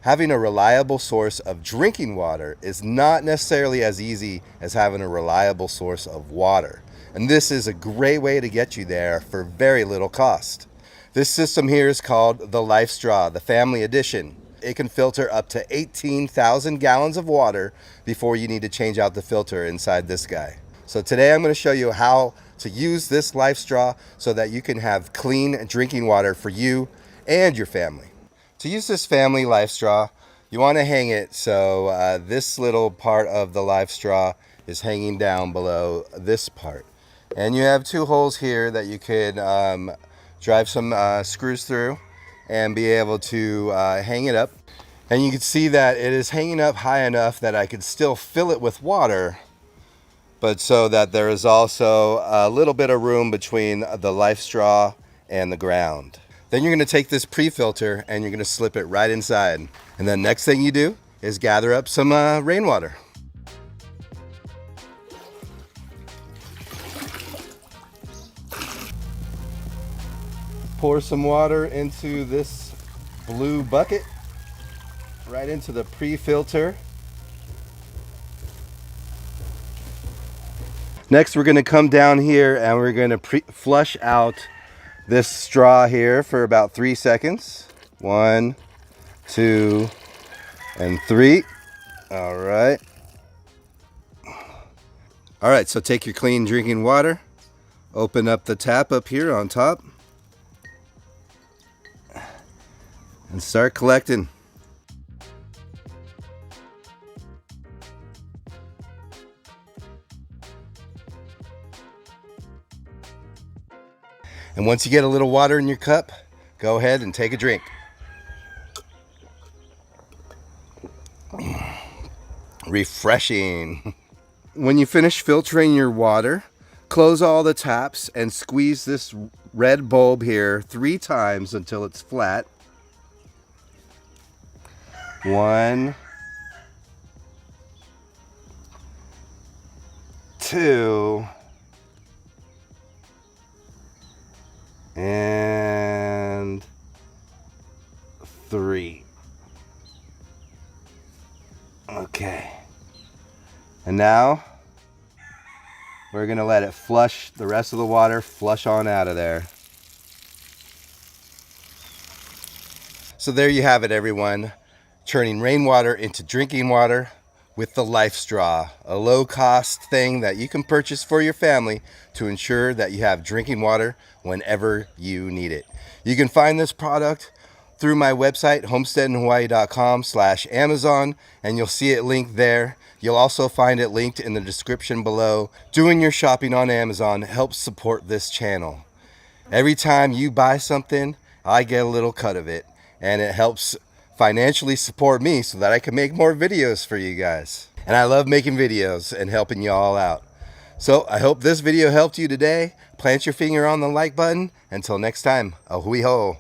Having a reliable source of drinking water is not necessarily as easy as having a reliable source of water. And this is a great way to get you there for very little cost. This system here is called the Lifestraw, the Family Edition. It can filter up to 18,000 gallons of water before you need to change out the filter inside this guy. So today I'm going to show you how to use this Lifestraw so that you can have clean drinking water for you and your family. To use this family Lifestraw, you want to hang it so this little part of the Lifestraw is hanging down below this part. And you have two holes here that you could drive some screws through and be able to hang it up. And you can see that it is hanging up high enough that I could still fill it with water, but so that there is also a little bit of room between the Lifestraw and the ground. Then you're going to take this pre-filter and you're going to slip it right inside. And then next thing you do is gather up some rainwater. Pour some water into this blue bucket, right into the pre-filter. Next, we're going to come down here and we're going to flush out this straw here for about 3 seconds. 1, 2, and 3. All right. All right, so take your clean drinking water, open up the tap up here on top, and start collecting. And once you get a little water in your cup, go ahead and take a drink. Refreshing. When you finish filtering your water, close all the taps and squeeze this red bulb here 3 times until it's flat. 1, 2, and 3. Okay. And now we're going to let it flush, the rest of the water flush on out of there. So there you have it, everyone. Turning rainwater into drinking water with the Lifestraw, a low-cost thing that you can purchase for your family to ensure that you have drinking water whenever you need it. You can find this product through my website, homesteadinghawaii.com/Amazon, and you'll see it linked there. You'll also find it linked in the description below. Doing your shopping on Amazon helps support this channel. Every time you buy something, I get a little cut of it, and it helps financially support me so that I can make more videos for you guys. And I love making videos and helping you all out. So I hope this video helped you today. Plant your finger on the like button. Until next time, a hui ho.